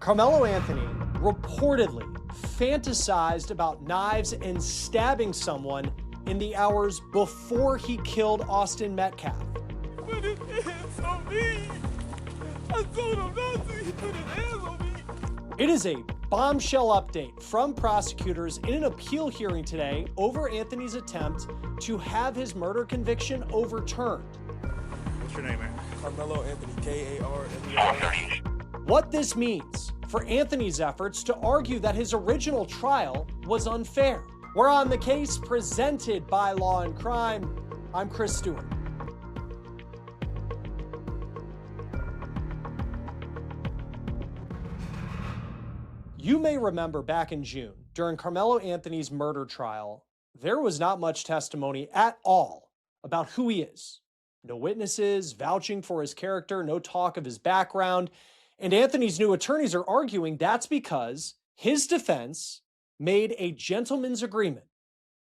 Karmelo Anthony reportedly fantasized about knives and stabbing someone in the hours before he killed Austin Metcalf. Put his hands on me. I told him not to. He put his hands on me. It is a bombshell update from prosecutors in an appeal hearing today over Anthony's attempt to have his murder conviction overturned. What's your name, man? Karmelo Anthony, K-A-R-M-E-L-O. What this means for Anthony's efforts to argue that his original trial was unfair. We're on the case presented by Law&Crime. I'm Stewart. You may remember back in June, during Karmelo Anthony's murder trial, there was not much testimony at all about who he is. No witnesses vouching for his character, no talk of his background. And Anthony's new attorneys are arguing that's because his defense made a gentleman's agreement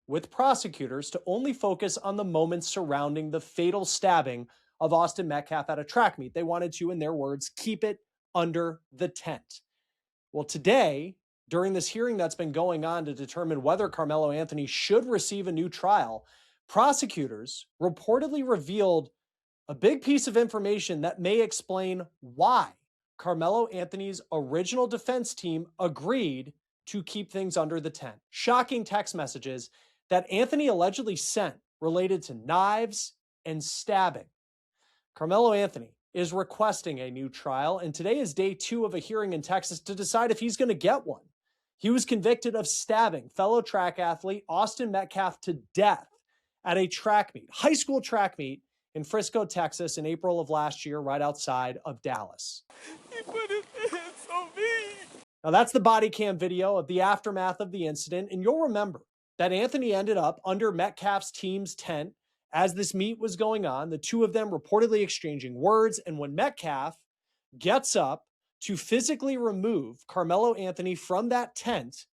with prosecutors to only focus on the moments surrounding the fatal stabbing of Austin Metcalf at a track meet. They wanted to, in their words, keep it under the tent. Well, today, during this hearing that's been going on to determine whether Karmelo Anthony should receive a new trial, prosecutors reportedly revealed a big piece of information that may explain why Karmelo Anthony's original defense team agreed to keep things under the tent. Shocking text messages that Anthony allegedly sent related to knives and stabbing. Karmelo Anthony is requesting a new trial, and today is day 2 of a hearing in Texas to decide if he's going to get one. He was convicted of stabbing fellow track athlete Austin Metcalf to death at a track meet, high school track meet in Frisco, Texas in April of last year, right outside of Dallas. He put his hands on me. Now that's the body cam video of the aftermath of the incident, and you'll remember that Anthony ended up under Metcalf's team's tent as this meet was going on, the two of them reportedly exchanging words, and when Metcalf gets up to physically remove Karmelo Anthony from that tent,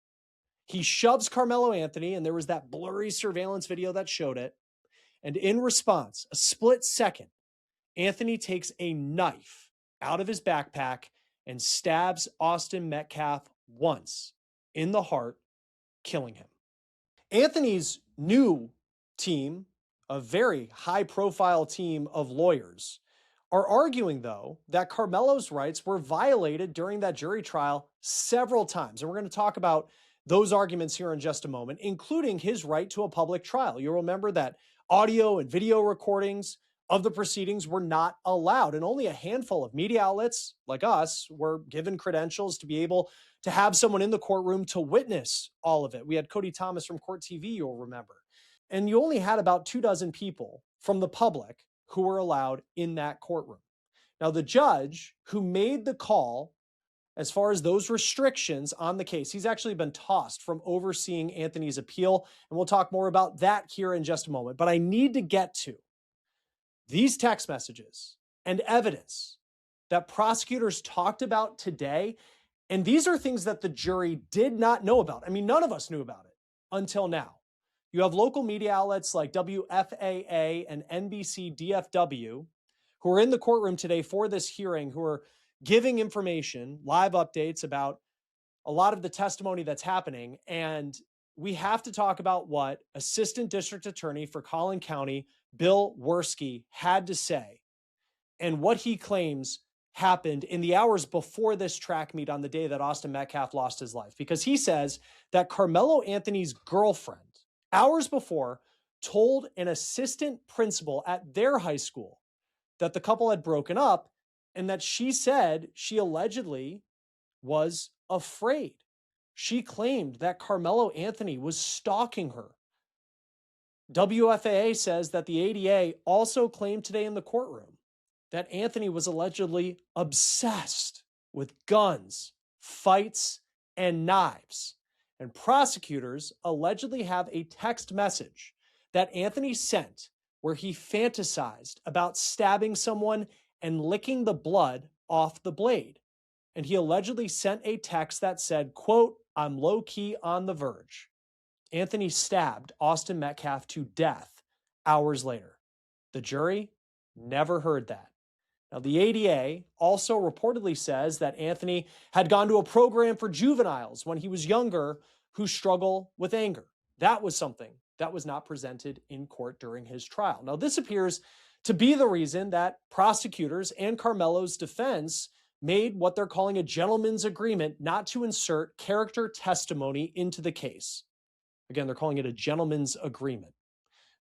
he shoves Karmelo Anthony, and there was that blurry surveillance video that showed it, and in response, a split second, Anthony takes a knife out of his backpack and stabs Austin Metcalf once in the heart, killing him. Anthony's new team, a very high-profile team of lawyers, are arguing, though, that Karmelo's rights were violated during that jury trial several times. And we're going to talk about those arguments here in just a moment, including his right to a public trial. You'll remember that audio and video recordings of the proceedings were not allowed, and only a handful of media outlets like us were given credentials to be able to have someone in the courtroom to witness all of it. We had Cody Thomas from Court TV, you'll remember. And you only had about 24 people from the public who were allowed in that courtroom. Now, the judge who made the call as far as those restrictions on the case, he's actually been tossed from overseeing Anthony's appeal, and we'll talk more about that here in just a moment. But I need to get to these text messages and evidence that prosecutors talked about today, and these are things that the jury did not know about. I mean, none of us knew about it until now. You have local media outlets like WFAA and NBC DFW who are in the courtroom today for this hearing, who are giving information, live updates about a lot of the testimony that's happening. And we have to talk about what Assistant District Attorney for Collin County, Bill Werski, had to say and what he claims happened in the hours before this track meet on the day that Austin Metcalf lost his life. Because he says that Karmelo Anthony's girlfriend, hours before, told an assistant principal at their high school that the couple had broken up, and that she said she allegedly was afraid. She claimed that Karmelo Anthony was stalking her. WFAA says that the ADA also claimed today in the courtroom that Anthony was allegedly obsessed with guns, fights, and knives. And prosecutors allegedly have a text message that Anthony sent where he fantasized about stabbing someone and licking the blood off the blade. And he allegedly sent a text that said, quote, "I'm low-key on the verge." Anthony stabbed Austin Metcalf to death hours later. The jury never heard that. Now, the ADA also reportedly says that Anthony had gone to a program for juveniles when he was younger who struggle with anger. That was something that was not presented in court during his trial. Now, this appears to be the reason that prosecutors and Karmelo's defense made what they're calling a gentleman's agreement not to insert character testimony into the case. Again, they're calling it a gentleman's agreement.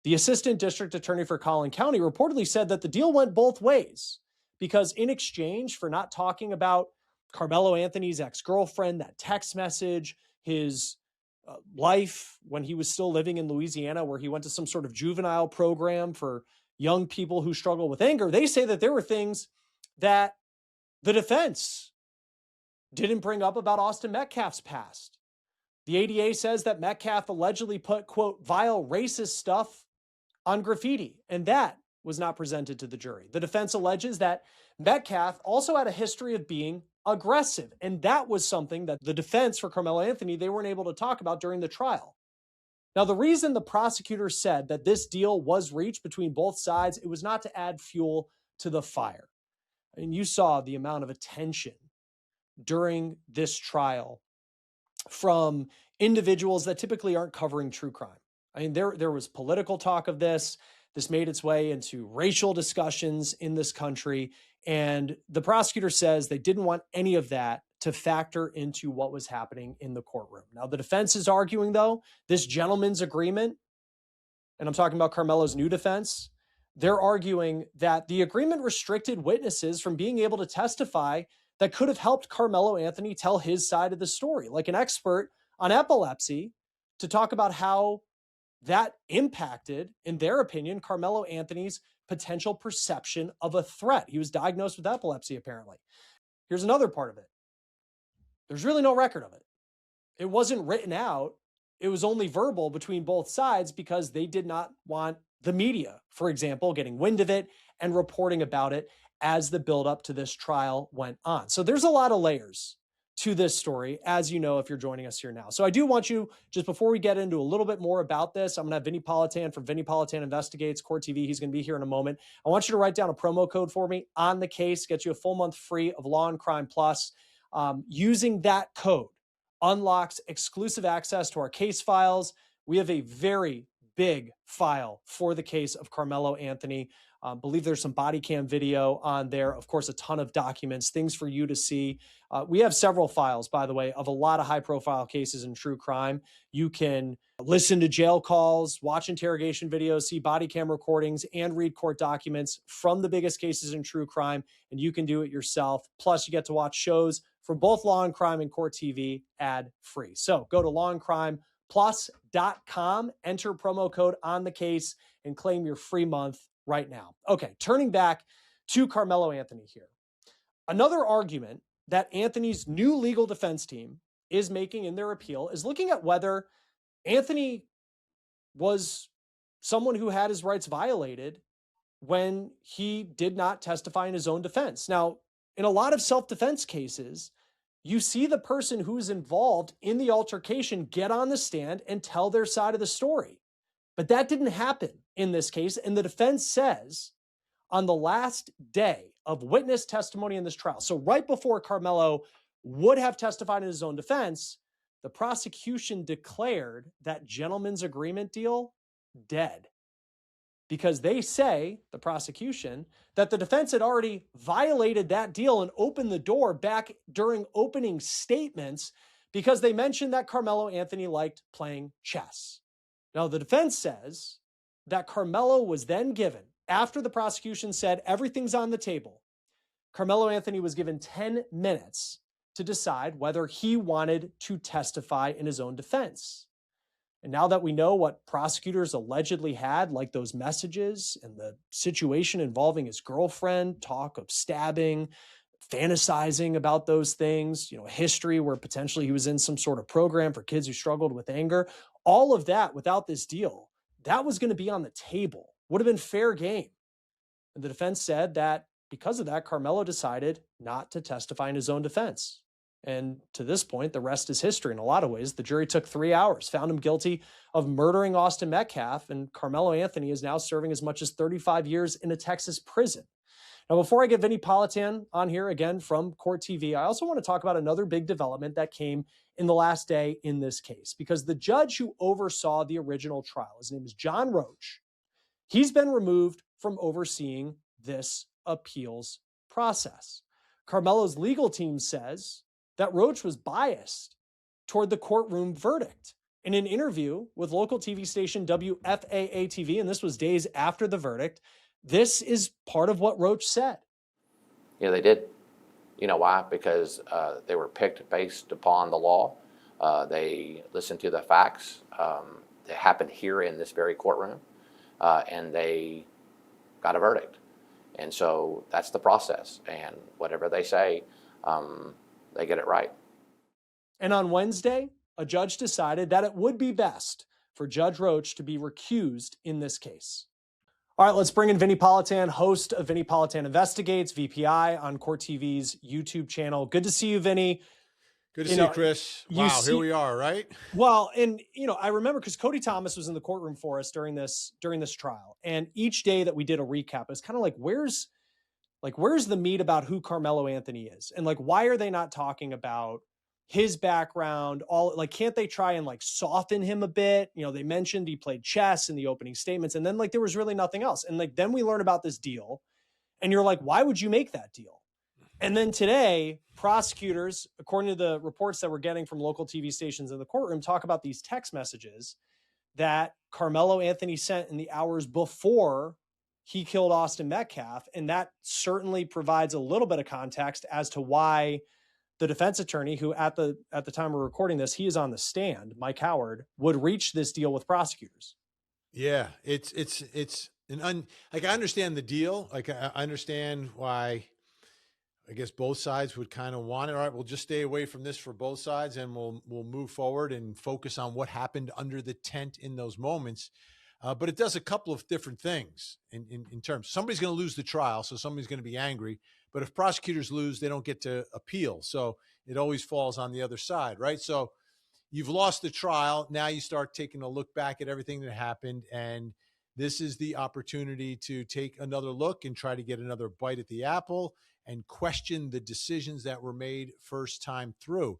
The assistant district attorney for Collin County reportedly said that the deal went both ways because in exchange for not talking about Karmelo Anthony's ex-girlfriend, that text message, his life when he was still living in Louisiana, where he went to some sort of juvenile program for young people who struggle with anger, they say that there were things that the defense didn't bring up about Austin Metcalf's past. The ADA says that Metcalf allegedly put, quote, vile racist stuff on graffiti, and that was not presented to the jury. The defense alleges that Metcalf also had a history of being aggressive, and that was something that the defense for Karmelo Anthony, they weren't able to talk about during the trial. Now, the reason the prosecutor said that this deal was reached between both sides, it was not to add fuel to the fire. I mean, you saw the amount of attention during this trial from individuals that typically aren't covering true crime. I mean, there was political talk of this. This made its way into racial discussions in this country. And the prosecutor says they didn't want any of that to factor into what was happening in the courtroom. Now, the defense is arguing, though, this gentleman's agreement, and I'm talking about Karmelo's new defense, they're arguing that the agreement restricted witnesses from being able to testify that could have helped Karmelo Anthony tell his side of the story, like an expert on epilepsy, to talk about how that impacted, in their opinion, Karmelo Anthony's potential perception of a threat. He was diagnosed with epilepsy, apparently. Here's another part of it. There's really no record of it. It wasn't written out. It was only verbal between both sides because they did not want the media, for example, getting wind of it and reporting about it as the buildup to this trial went on. So there's a lot of layers to this story, as you know, if you're joining us here now. So I do want you, just before we get into a little bit more about this, I'm going to have Vinny Politan from Vinny Politan Investigates, Court TV. He's going to be here in a moment. I want you to write down a promo code for me on the case, get you a full month free of Law&Crime Plus. Using that code unlocks exclusive access to our case files. We have a very big file for the case of Karmelo Anthony. Believe there's some body cam video on there. Of course, a ton of documents, things for you to see. We have several files, by the way, of a lot of high profile cases in true crime. You can listen to jail calls, watch interrogation videos, see body cam recordings, and read court documents from the biggest cases in true crime. And you can do it yourself. Plus, you get to watch shows from both Law&Crime and Court TV ad free. So go to lawandcrimeplus.com, enter promo code on the case, and claim your free month right now. Okay, turning back to Karmelo Anthony here. Another argument that Anthony's new legal defense team is making in their appeal is looking at whether Anthony was someone who had his rights violated when he did not testify in his own defense. Now, in a lot of self-defense cases, you see the person who's involved in the altercation get on the stand and tell their side of the story. But that didn't happen in this case. And the defense says on the last day of witness testimony in this trial, so right before Karmelo would have testified in his own defense, the prosecution declared that gentleman's agreement deal dead. Because they say, the prosecution, that the defense had already violated that deal and opened the door back during opening statements because they mentioned that Karmelo Anthony liked playing chess. Now, the defense says that Karmelo was then given, after the prosecution said everything's on the table, Karmelo Anthony was given 10 minutes to decide whether he wanted to testify in his own defense. And now that we know what prosecutors allegedly had, like those messages and the situation involving his girlfriend, talk of stabbing, fantasizing about those things, history where potentially he was in some sort of program for kids who struggled with anger, all of that without this deal, that was going to be on the table, would have been fair game. And the defense said that because of that, Karmelo decided not to testify in his own defense. And to this point, the rest is history in a lot of ways. The jury took 3 hours, found him guilty of murdering Austin Metcalf, and Karmelo Anthony is now serving as much as 35 years in a Texas prison. Now, before I get Vinny Politan on here again from Court TV, I also want to talk about another big development that came in the last day in this case, because the judge who oversaw the original trial, his name is John Roach, he's been removed from overseeing this appeals process. Karmelo's legal team says that Roach was biased toward the courtroom verdict. In an interview with local TV station WFAA TV, and this was days after the verdict, this is part of what Roach said. Yeah, they did. You know why? Because they were picked based upon the law. They listened to the facts that happened here in this very courtroom, and they got a verdict. And so that's the process. And whatever they say, they get it right. And on Wednesday, a judge decided that it would be best for Judge Roach to be recused in this case. All right, let's bring in Vinny Politan, host of Vinny Politan Investigates, VPI, on Court TV's YouTube channel. Good to see you, Vinny. Good to see you, Chris. Wow, here we are, right? Well, and I remember because Cody Thomas was in the courtroom for us during this trial, and each day that we did a recap, it was kind of like, where's the meat about who Karmelo Anthony is, and like, why are they not talking about his background? Can't they try and soften him a bit? They mentioned he played chess in the opening statements, and then there was really nothing else. And then we learn about this deal, and you're like, why would you make that deal? And then today, prosecutors, according to the reports that we're getting from local TV stations in the courtroom, talk about these text messages that Karmelo Anthony sent in the hours before he killed Austin Metcalf. And that certainly provides a little bit of context as to why the defense attorney, who at the time we're recording this, he is on the stand, Mike Howard, would reach this deal with prosecutors. Yeah, it's I understand the deal. I understand why. I guess both sides would kind of want it. All right, we'll just stay away from this for both sides, and we'll move forward and focus on what happened under the tent in those moments. But it does a couple of different things in terms. Somebody's going to lose the trial, so somebody's going to be angry. But if prosecutors lose, they don't get to appeal. So it always falls on the other side, right? So you've lost the trial. Now you start taking a look back at everything that happened, and this is the opportunity to take another look and try to get another bite at the apple and question the decisions that were made first time through.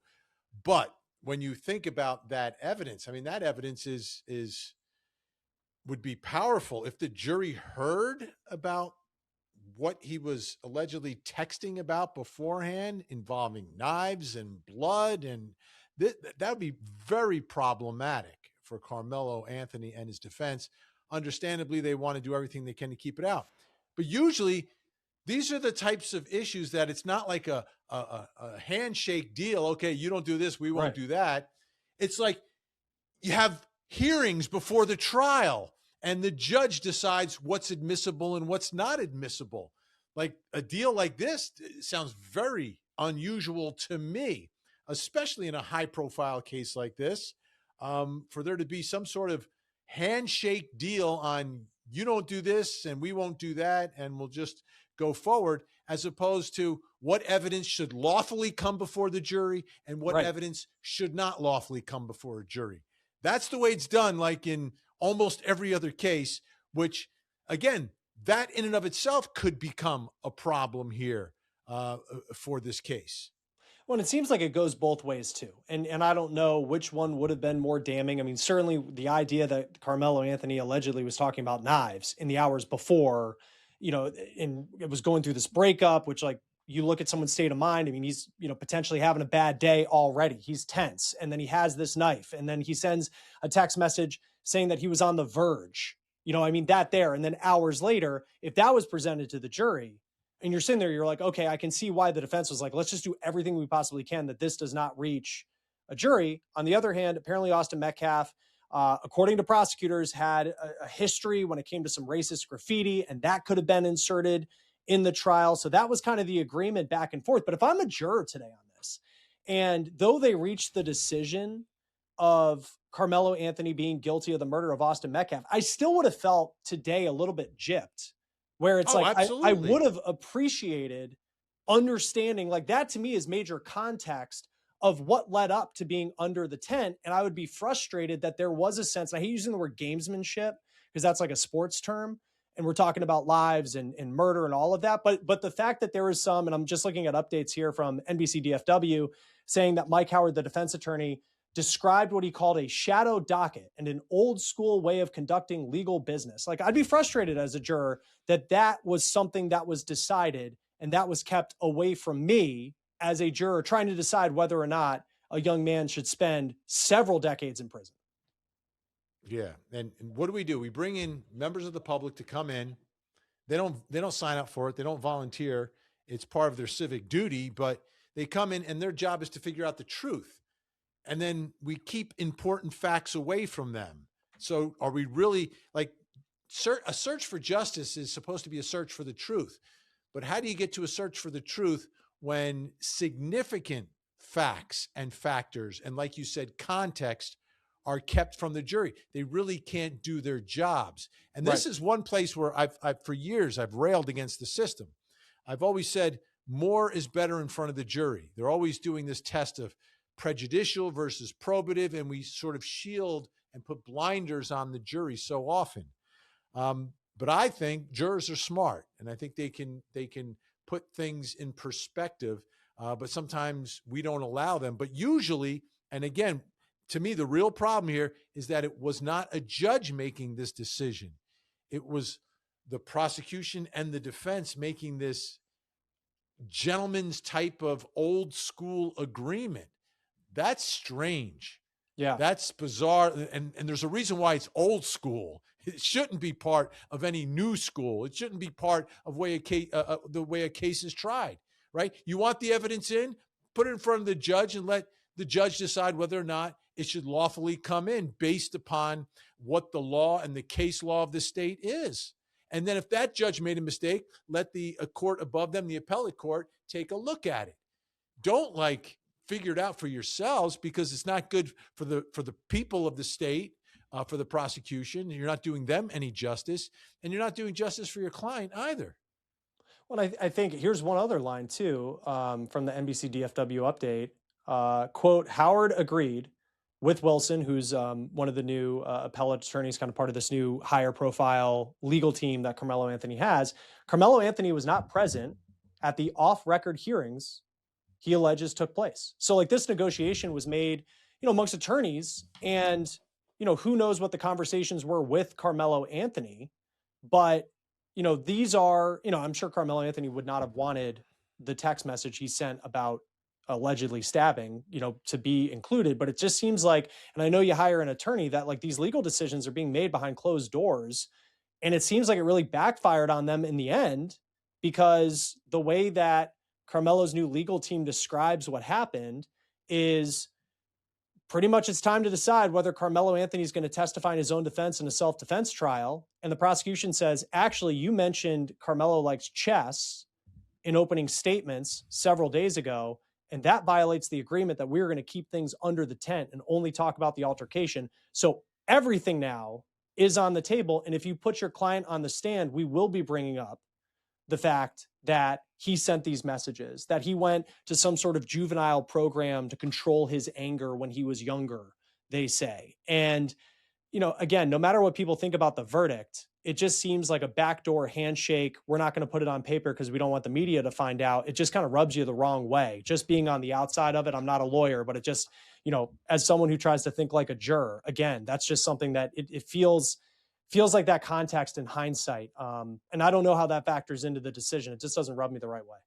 But when you think about that evidence, I mean, that evidence would be powerful if the jury heard about what he was allegedly texting about beforehand involving knives and blood. And that would be very problematic for Karmelo Anthony and his defense. Understandably, they want to do everything they can to keep it out. But usually, these are the types of issues that it's not like a handshake deal. Okay, you don't do this, we won't do that. It's like you have hearings before the trial, and the judge decides what's admissible and what's not admissible. Like a deal like this sounds very unusual to me, especially in a high-profile case like this, for there to be some sort of handshake deal on you don't do this and we won't do that, and we'll just go forward, as opposed to what evidence should lawfully come before the jury and what evidence should not lawfully come before a jury. That's the way it's done, like in almost every other case, which, again, that in and of itself could become a problem here for this case. Well, it seems like it goes both ways too. And I don't know which one would have been more damning. I mean, certainly the idea that Karmelo Anthony allegedly was talking about knives in the hours before, and it was going through this breakup, which, like, you look at someone's state of mind. I mean, he's, potentially having a bad day already. He's tense. And then he has this knife. And then he sends a text message saying that he was on the verge, that there. And then hours later, if that was presented to the jury and you're sitting there, you're like, okay, I can see why the defense was like, let's just do everything we possibly can that this does not reach a jury. On the other hand, apparently Austin Metcalf, according to prosecutors, had a history when it came to some racist graffiti, and that could have been inserted in the trial. So that was kind of the agreement back and forth. But if I'm a juror today on this, and though they reached the decision of Karmelo Anthony being guilty of the murder of Austin Metcalf, I still would have felt today a little bit gypped, where it's I would have appreciated understanding, like, that to me is major context of what led up to being under the tent. And I would be frustrated that there was a sense, and I hate using the word gamesmanship because that's like a sports term. and we're talking about lives and murder and all of that. But the fact that there is some, and I'm just looking at updates here from NBC DFW saying that Mike Howard, the defense attorney, described what he called a shadow docket and an old school way of conducting legal business. Like, I'd be frustrated as a juror that was something that was decided and that was kept away from me as a juror trying to decide whether or not a young man should spend several decades in prison. Yeah. And what do? We bring in members of the public to come in. They don't sign up for it. They don't volunteer. It's part of their civic duty, but they come in and their job is to figure out the truth. And then we keep important facts away from them. So are we really like a search for justice is supposed to be a search for the truth. But how do you get to a search for the truth when significant facts and factors, and like you said, context, are kept from the jury? They really can't do their jobs. And this is one place where I've for years, I've railed against the system. I've always said more is better in front of the jury. They're always doing this test of prejudicial versus probative, and we sort of shield and put blinders on the jury so often. But I think jurors are smart, and I think they can put things in perspective, but sometimes we don't allow them. But usually, and again, to me, the real problem here is that it was not a judge making this decision. It was the prosecution and the defense making this gentleman's type of old school agreement. That's strange. Yeah. That's bizarre. And there's a reason why it's old school. It shouldn't be part of any new school. It shouldn't be part of the way a case is tried, right? You want the evidence in, put it in front of the judge and let the judge decide whether or not it should lawfully come in based upon what the law and the case law of the state is. And then if that judge made a mistake, let the court above them, the appellate court, take a look at it. Don't figure it out for yourselves, because it's not good for the people of the state, for the prosecution. You're not doing them any justice, and you're not doing justice for your client either. Well, I think here's one other line too, from the NBC DFW update. Quote, Howard agreed with Wilson, who's one of the new appellate attorneys, kind of part of this new higher profile legal team that Karmelo Anthony has. Karmelo Anthony was not present at the off-record hearings he alleges took place. So this negotiation was made, amongst attorneys, and, who knows what the conversations were with Karmelo Anthony, but, these are, I'm sure Karmelo Anthony would not have wanted the text message he sent about allegedly stabbing, to be included, but it just seems like, and I know you hire an attorney, that these legal decisions are being made behind closed doors. And it seems like it really backfired on them in the end, because the way that Carmelo's new legal team describes what happened is pretty much it's time to decide whether Karmelo Anthony is going to testify in his own defense in a self-defense trial. And the prosecution says, actually, you mentioned Karmelo likes chess in opening statements several days ago, and that violates the agreement that we're going to keep things under the tent and only talk about the altercation. So everything now is on the table. And if you put your client on the stand, we will be bringing up the fact that he sent these messages, that he went to some sort of juvenile program to control his anger when he was younger, they say. And, again, no matter what people think about the verdict, it just seems like a backdoor handshake. We're not going to put it on paper because we don't want the media to find out. It just kind of rubs you the wrong way. Just being on the outside of it, I'm not a lawyer, but it just, as someone who tries to think like a juror, again, that's just something that it feels like that context in hindsight. And I don't know how that factors into the decision. It just doesn't rub me the right way.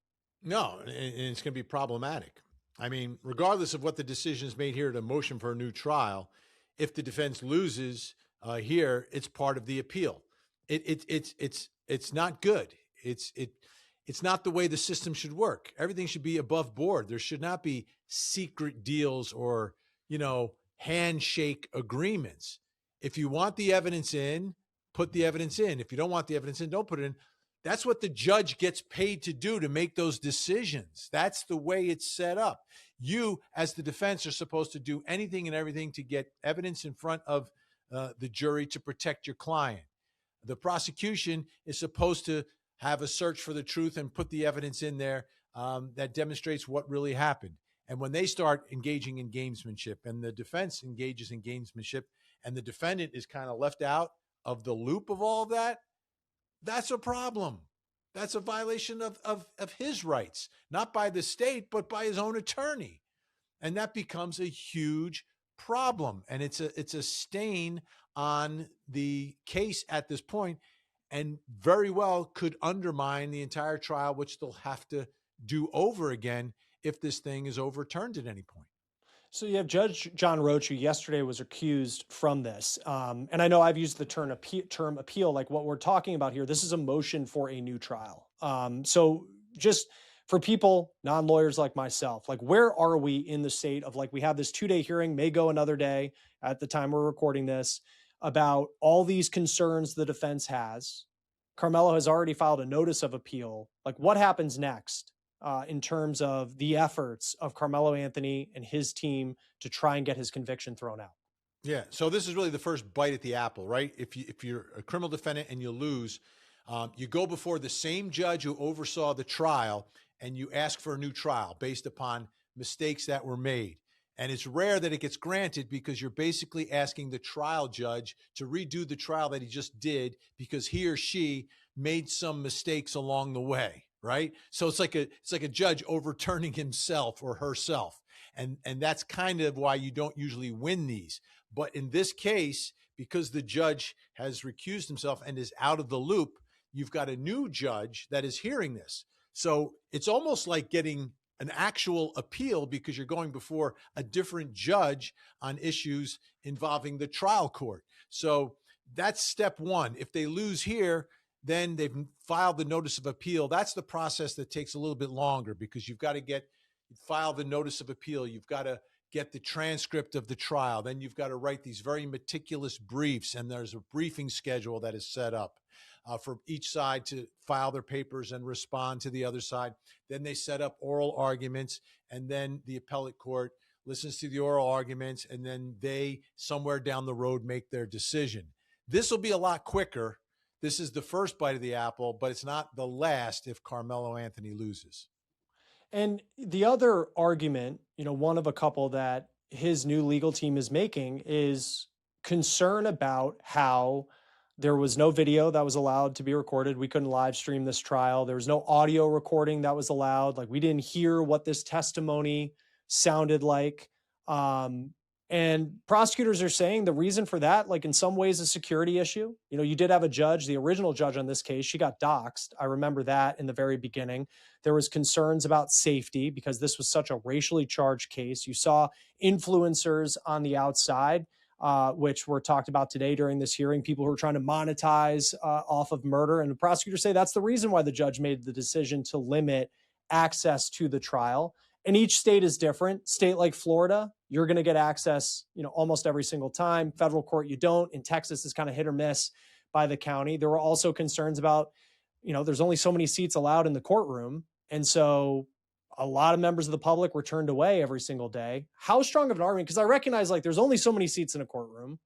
No, and it's going to be problematic. I mean, regardless of what the decision is made here at a motion for a new trial, if the defense loses here, it's part of the appeal. It's not good. It's not the way the system should work. Everything should be above board. There should not be secret deals or, handshake agreements. If you want the evidence in, put the evidence in. If you don't want the evidence in, don't put it in. That's what the judge gets paid to do, to make those decisions. That's the way it's set up. You, as the defense, are supposed to do anything and everything to get evidence in front of the jury to protect your client. The prosecution is supposed to have a search for the truth and put the evidence in there that demonstrates what really happened. And when they start engaging in gamesmanship, and the defense engages in gamesmanship, and the defendant is kind of left out of the loop of all of that, that's a problem. That's a violation of his rights, not by the state, but by his own attorney. And that becomes a huge problem. And it's a stain on the case at this point, and very well could undermine the entire trial, which they'll have to do over again if this thing is overturned at any point. So you have Judge John Roach, who yesterday was recused from this. And I know I've used the term appeal, like what we're talking about here. This is a motion for a new trial. So just for people, non-lawyers like myself, like where are we in the state of, like, we have this 2-day hearing, may go another day at the time we're recording this, about all these concerns the defense has. Karmelo has already filed a notice of appeal. Like, what happens next in terms of the efforts of Karmelo Anthony and his team to try and get his conviction thrown out? Yeah. So this is really the first bite at the apple, right? If you're a criminal defendant and you lose, you go before the same judge who oversaw the trial and you ask for a new trial based upon mistakes that were made. And it's rare that it gets granted because you're basically asking the trial judge to redo the trial that he just did because he or she made some mistakes along the way, right? So it's like a judge overturning himself or herself. And that's kind of why you don't usually win these. But in this case, because the judge has recused himself and is out of the loop, you've got a new judge that is hearing this. So it's almost like getting an actual appeal because you're going before a different judge on issues involving the trial court. So that's step one. If they lose here, then they've filed the notice of appeal. That's the process that takes a little bit longer because you've got to file the notice of appeal. You've got to get the transcript of the trial. Then you've got to write these very meticulous briefs, and there's a briefing schedule that is set up for each side to file their papers and respond to the other side. Then they set up oral arguments, and then the appellate court listens to the oral arguments, and then they, somewhere down the road, make their decision. This will be a lot quicker. This is the first bite of the apple, but it's not the last if Karmelo Anthony loses. And the other argument, one of a couple that his new legal team is making is concern about how there was no video that was allowed to be recorded. We couldn't live stream this trial. There was no audio recording that was allowed. Like, we didn't hear what this testimony sounded like. And prosecutors are saying the reason for that, like, in some ways, a security issue. You did have a judge, the original judge on this case, she got doxxed. I remember that in the very beginning. There was concerns about safety because this was such a racially charged case. You saw influencers on the outside, which were talked about today during this hearing, people who are trying to monetize off of murder. And the prosecutors say that's the reason why the judge made the decision to limit access to the trial. And each state is different. State like Florida, you're going to get access, almost every single time. Federal court, you don't. In Texas, it's kind of hit or miss by the county. There were also concerns about, there's only so many seats allowed in the courtroom. And so a lot of members of the public were turned away every single day. How strong of an argument? Because I recognize, like, there's only so many seats in a courtroom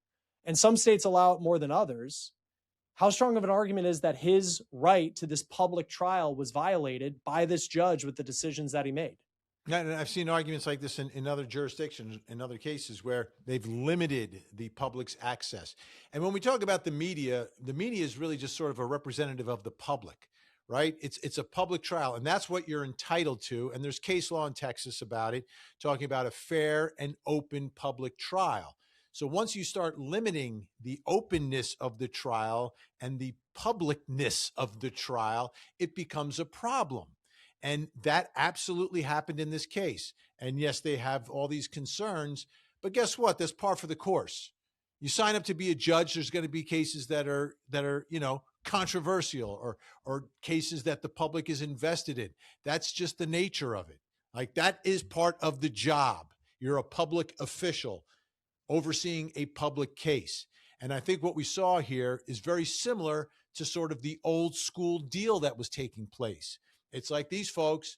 and some states allow it more than others. How strong of an argument is that his right to this public trial was violated by this judge with the decisions that he made? And I've seen arguments like this in other jurisdictions, in other cases where they've limited the public's access. And when we talk about the media is really just sort of a representative of the public, right? It's a public trial, and that's what you're entitled to. And there's case law in Texas about it, talking about a fair and open public trial. So once you start limiting the openness of the trial and the publicness of the trial, it becomes a problem. And that absolutely happened in this case. And yes, they have all these concerns, but guess what? That's par for the course. You sign up to be a judge, there's going to be cases that are controversial or cases that the public is invested in. That's just the nature of it. Like, that is part of the job. You're a public official overseeing a public case. And I think what we saw here is very similar to sort of the old school deal that was taking place. It's like, these folks,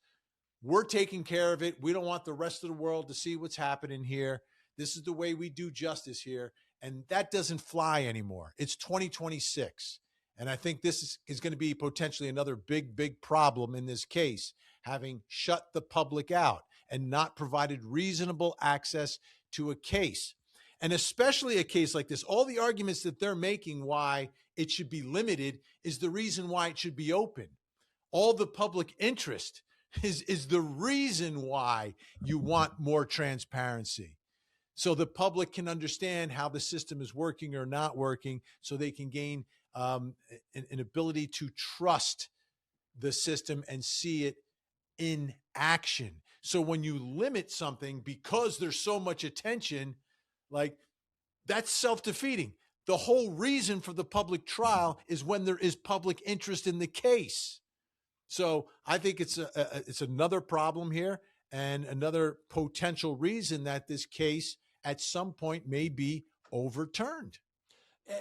we're taking care of it. We don't want the rest of the world to see what's happening here. This is the way we do justice here. And that doesn't fly anymore. It's 2026. And I think this is going to be potentially another big problem in this case, having shut the public out and not provided reasonable access to a case. And especially a case like this, all the arguments that they're making why it should be limited is the reason why it should be open. All the public interest is the reason why you want more transparency. So the public can understand how the system is working or not working, so they can gain an ability to trust the system and see it in action. So when you limit something because there's so much attention, like, that's self-defeating. The whole reason for the public trial is when there is public interest in the case. So I think it's another problem here, and another potential reason that this case at some point may be overturned.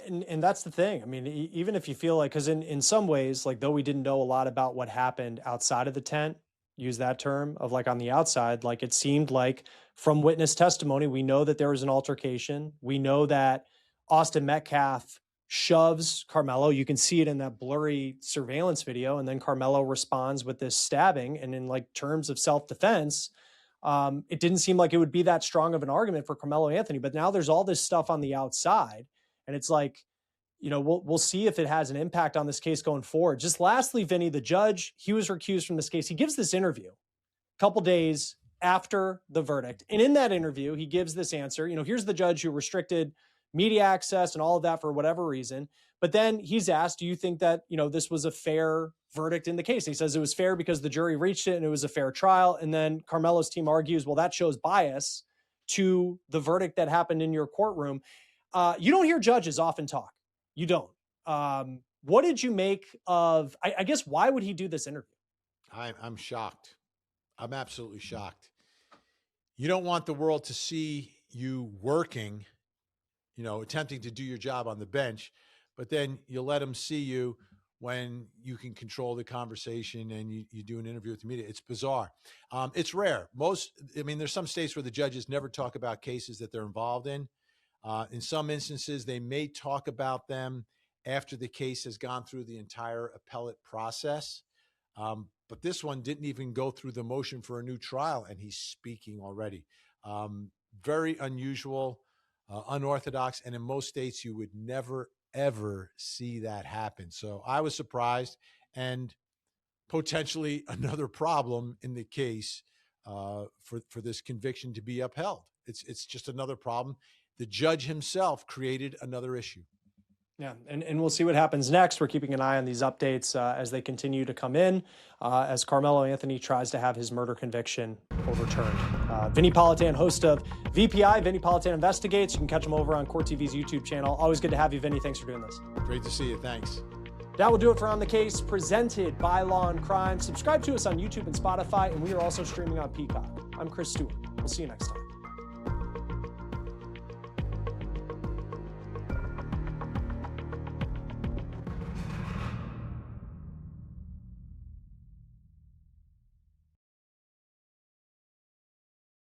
And that's the thing. I mean, even if you feel like, because in some ways, like, though we didn't know a lot about what happened outside of the tent, use that term of like on the outside, like it seemed like from witness testimony, we know that there was an altercation. We know that Austin Metcalf shoves Karmelo. You can see it in that blurry surveillance video. And then Karmelo responds with this stabbing. And in like terms of self-defense, it didn't seem like it would be that strong of an argument for Karmelo Anthony. But now there's all this stuff on the outside. And it's like, you know, we'll see if it has an impact on this case going forward. Just lastly, Vinny, the judge, he was recused from this case. He gives this interview a couple days after the verdict. And in that interview, he gives this answer. You know, here's the judge who restricted media access and all of that for whatever reason. But then he's asked, do you think that, you know, this was a fair verdict in the case? And he says it was fair because the jury reached it and it was a fair trial. And then Karmelo's team argues, well, that shows bias to the verdict that happened in your courtroom. You don't hear judges often talk. You don't. What did you make of, I guess, why would he do this interview? I'm shocked. I'm absolutely shocked. You don't want the world to see you working, you know, attempting to do your job on the bench, but then you let them see you when you can control the conversation and you do an interview with the media. It's bizarre. It's rare. There's some states where the judges never talk about cases that they're involved in. In some instances, they may talk about them after the case has gone through the entire appellate process. But this one didn't even go through the motion for a new trial, and he's speaking already. Very unusual, unorthodox, and in most states, you would never, ever see that happen. So I was surprised, and potentially another problem in the case for this conviction to be upheld. It's just another problem. The judge himself created another issue. Yeah, and we'll see what happens next. We're keeping an eye on these updates as they continue to come in, as Karmelo Anthony tries to have his murder conviction overturned. Vinny Politan, host of VPI, Vinny Politan Investigates. You can catch him over on Court TV's YouTube channel. Always good to have you, Vinny. Thanks for doing this. Great to see you. Thanks. That will do it for On the Case, presented by Law&Crime. Subscribe to us on YouTube and Spotify, and we are also streaming on Peacock. I'm Chris Stewart. We'll see you next time.